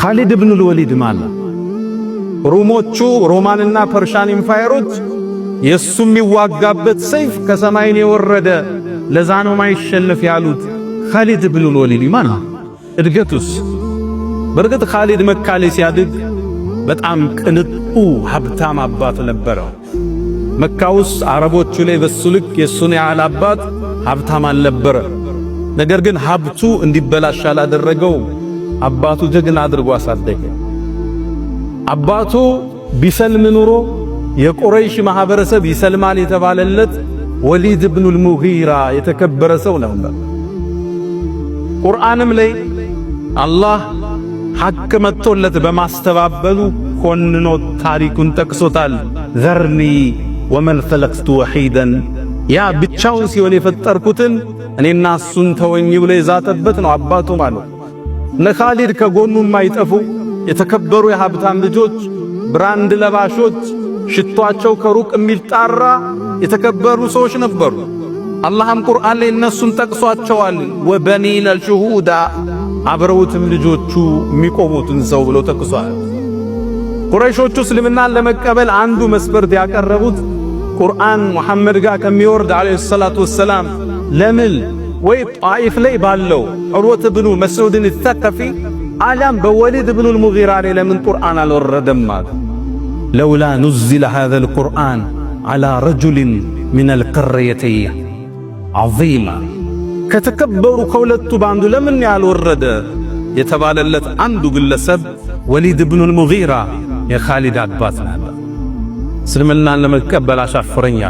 ኻሊድ ኢብኑ አልወሊድ ማለት ሮሞቹ ሮማንና ፐርሻን ኢምፓየሮች የሱ የሚዋጋበት ሰይፍ ከሰማይ የወረደ ለዛ ነው ማይሸነፍ ያሉት ኻሊድ ኢብኑ አልወሊድ ማለት እድገቱስ በርግጥ ኻሊድ መካ ላይ ሲያድግ በጣም ቅንጡ ሀብታም አባት ነበረው። መካ ውስጥ አረቦቹ ላይ በሱ ልክ የሱን ያህል አባት ሀብታም አልነበረ። ነገር ግን ሀብቱ እንዲበላሽ አላደረገው። አባቱ ጀግና አድርጎ አሳደገ። አባቱ ቢሰልም ኑሮ የቁረይሽ ማህበረሰብ ይሰልማል የተባለለት ወሊድ ኢብኑ አልሙጊራ የተከበረ ሰው ነበር። ቁርአንም ላይ አላህ ሐቅ መጥቶለት በማስተባበሉ ኮንኖ ታሪኩን ጠቅሶታል። ዘርኒ ወመን ኸለቅቱ ወሒደን ያ ብቻውን ሲሆን የፈጠርኩትን እኔና እሱን ተወኝ ብሎ የዛተበት ነው አባቱ ማለት። እነ ኻሊድ ከጎኑ የማይጠፉ የተከበሩ የሀብታም ልጆች፣ ብራንድ ለባሾች፣ ሽቷቸው ከሩቅ የሚጣራ የተከበሩ ሰዎች ነበሩ። አላህም ቁርአን ላይ እነሱን ጠቅሷቸዋል። ወበኒነ ሹሁዳ አብረውትም ልጆቹ የሚቆሙትን ሰው ብሎ ጠቅሷል። ቁረይሾቹ እስልምናን ለመቀበል አንዱ መስፈርት ያቀረቡት ቁርአን ሙሐመድ ጋር ከሚወርድ አለይሂ ሰላቱ ወሰላም ለምን ወይ ጣኢፍ ላይ ባለው ዑርወት ኢብኑ መስዑድን ተከፊ አለም በወሊድ ኢብኑ አልሙጊራ ላይ ለምን ቁርአን አልወረደም ማለት ለውላ ኑዝለ ሃዛል ቁርአን አላ ረጁሊን ሚነል ቀርየተይን ዐዚማ ከተከበሩ ከሁለቱ ባንዱ ለምን ያልወረደ የተባለለት አንዱ ግለሰብ ወሊድ ኢብኑ አልሙጊራ የኻሊድ አባት ነበር። እስልምናን ለመቀበል አሻፈረኛ።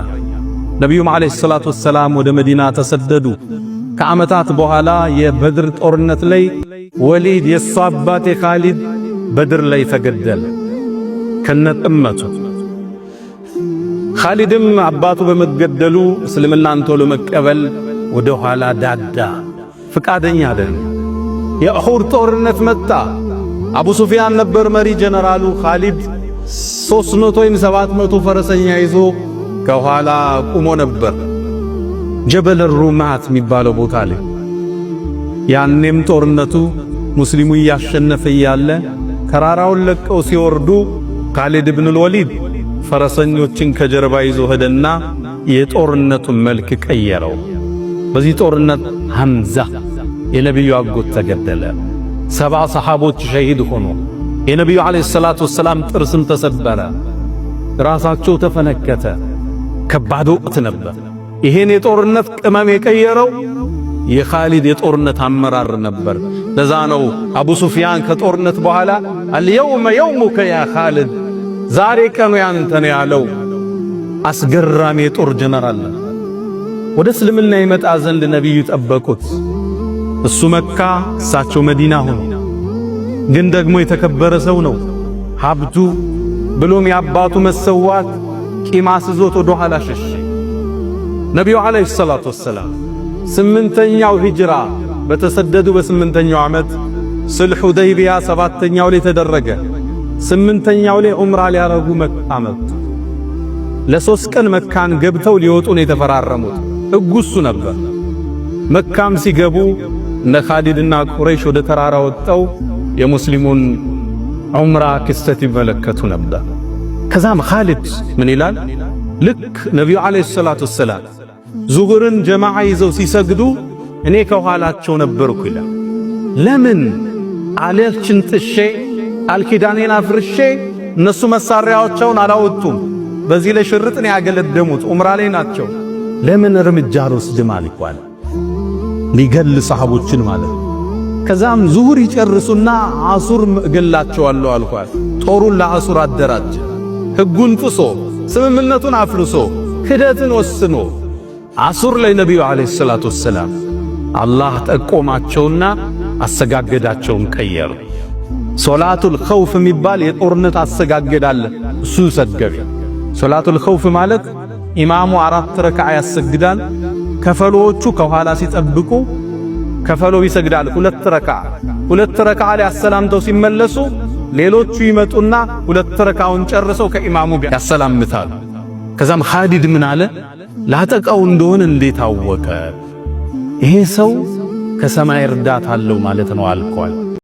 ነቢዩም ዓለይሂ ሰላቱ ወሰላም ወደ መዲና ተሰደዱ። ከዓመታት በኋላ የበድር ጦርነት ላይ ወሊድ የሱ አባት የኻሊድ በድር ላይ ተገደለ ከነጥመቱ። ኻሊድም አባቱ በመገደሉ እስልምናን ቶሎ መቀበል ወደ ኋላ ዳዳ፣ ፍቃደኛ አይደለም። የኡሁድ ጦርነት መጣ። አቡ ሱፊያን ነበር መሪ ጀነራሉ። ኻሊድ 300 ወይም 700 ፈረሰኛ ይዞ ከኋላ ቆሞ ነበር ጀበል ሩማት የሚባለው ቦታ ላይ። ያኔም ጦርነቱ ሙስሊሙ እያሸነፈ ያለ ተራራውን ለቀው ሲወርዱ ኻሊድ ኢብኑ አልወሊድ ፈረሰኞችን ከጀርባ ይዞ ሄደና የጦርነቱን መልክ ቀየረው። በዚህ ጦርነት ሐምዛ የነብዩ አጎት ተገደለ። 70 ሰሃቦች ሸሂድ ሆኑ። የነብዩ አለይሂ ሰላቱ ወሰላም ጥርስም ተሰበረ፣ ራሳቸው ተፈነከተ። ከባድ ወቅት ነበር። ይሄን የጦርነት ቅመም የቀየረው የኻሊድ የጦርነት አመራር ነበር። ለዛ ነው አቡ ሱፊያን ከጦርነት በኋላ አልየውመ የውሙከ ያ ኻሊድ፣ ዛሬ ቀኑ ያንተ ነው ያለው። አስገራሚ የጦር ጀነራል። ወደ እስልምና ይመጣ ዘንድ ነብዩ ጠበቁት። እሱ መካ፣ እሳቸው መዲና ሆኑ። ግን ደግሞ የተከበረ ሰው ነው። ሀብቱ ብሎም የአባቱ መሰዋት ቂም አስዞት ወደ ኋላ ሸሸ። ነቢዩ ዓለይሂ ሰላቱ ወሰላም 8ኛው ሂጅራ በተሰደዱ በ8ኛው ዓመት ስልሕ ሁደይቢያ 7ኛው ላይ ተደረገ። 8ኛው ላይ ዑምራ ሊያረጉ መካ መጡ። ለ3 ቀን መካን ገብተው ሊወጡ ነው የተፈራረሙት። ሕጉ እሱ ነበር። መካም ሲገቡ እነ ኻሊድና ቁረይሽ ወደ ተራራ ወጣው የሙስሊሙን ዑምራ ክስተት ይመለከቱ ነበር። ከዛም ኻሊድ ምን ይላል? ልክ ነቢዩ ዓለይሂ ሰላቱ ወሰላም ዙሁርን ጀማዓ ይዘው ሲሰግዱ እኔ ከኋላቸው ነበርኩ ይላል። ለምን አለችን ጥሼ አልኪዳኔን አፍርሼ እነሱ መሳሪያዎቻቸውን አላወጡም። በዚህ ላይ ሽርጥ ነው ያገለደሙት፣ ዑምራ ላይ ናቸው። ለምን እርምጃ አልወስድም አልኳል። ሊገል ሰሃቦችን ማለት ነው። ከዛም ዙሁር ይጨርሱና አሱር እገላቸዋለሁ አልኳል። ጦሩን ለአሱር አደራጀ። ሕጉን ጥሶ ስምምነቱን አፍርሶ ክደትን ወስኖ አሱር ላይ ነቢዩ ዓለይሂ ሰላቱ ወሰላም አላህ ጠቆማቸውና አሰጋገዳቸውን ቀየሩ። ሶላቱል ኸውፍ የሚባል የጦርነት አሰጋገድ አለ። እሱ ሰገዱ። ሶላቱል ኸውፍ ማለት ኢማሙ 4 ረክዓ ያሰግዳል። ከፈሎቹ ከኋላ ሲጠብቁ ከፈሎ ይሰግዳል 2 ረክዓ። 2 ረክዓ ላይ አሰላምተው ሲመለሱ ሌሎቹ ይመጡና 2 ረክዓውን ጨርሰው ከኢማሙ ጋር ያሰላምታሉ። ከዛም ኻሊድ ምን አለ? ላጠቃው እንደሆነ እንዴት አወቀ? ይሄ ሰው ከሰማይ እርዳታ አለው ማለት ነው አልኳል።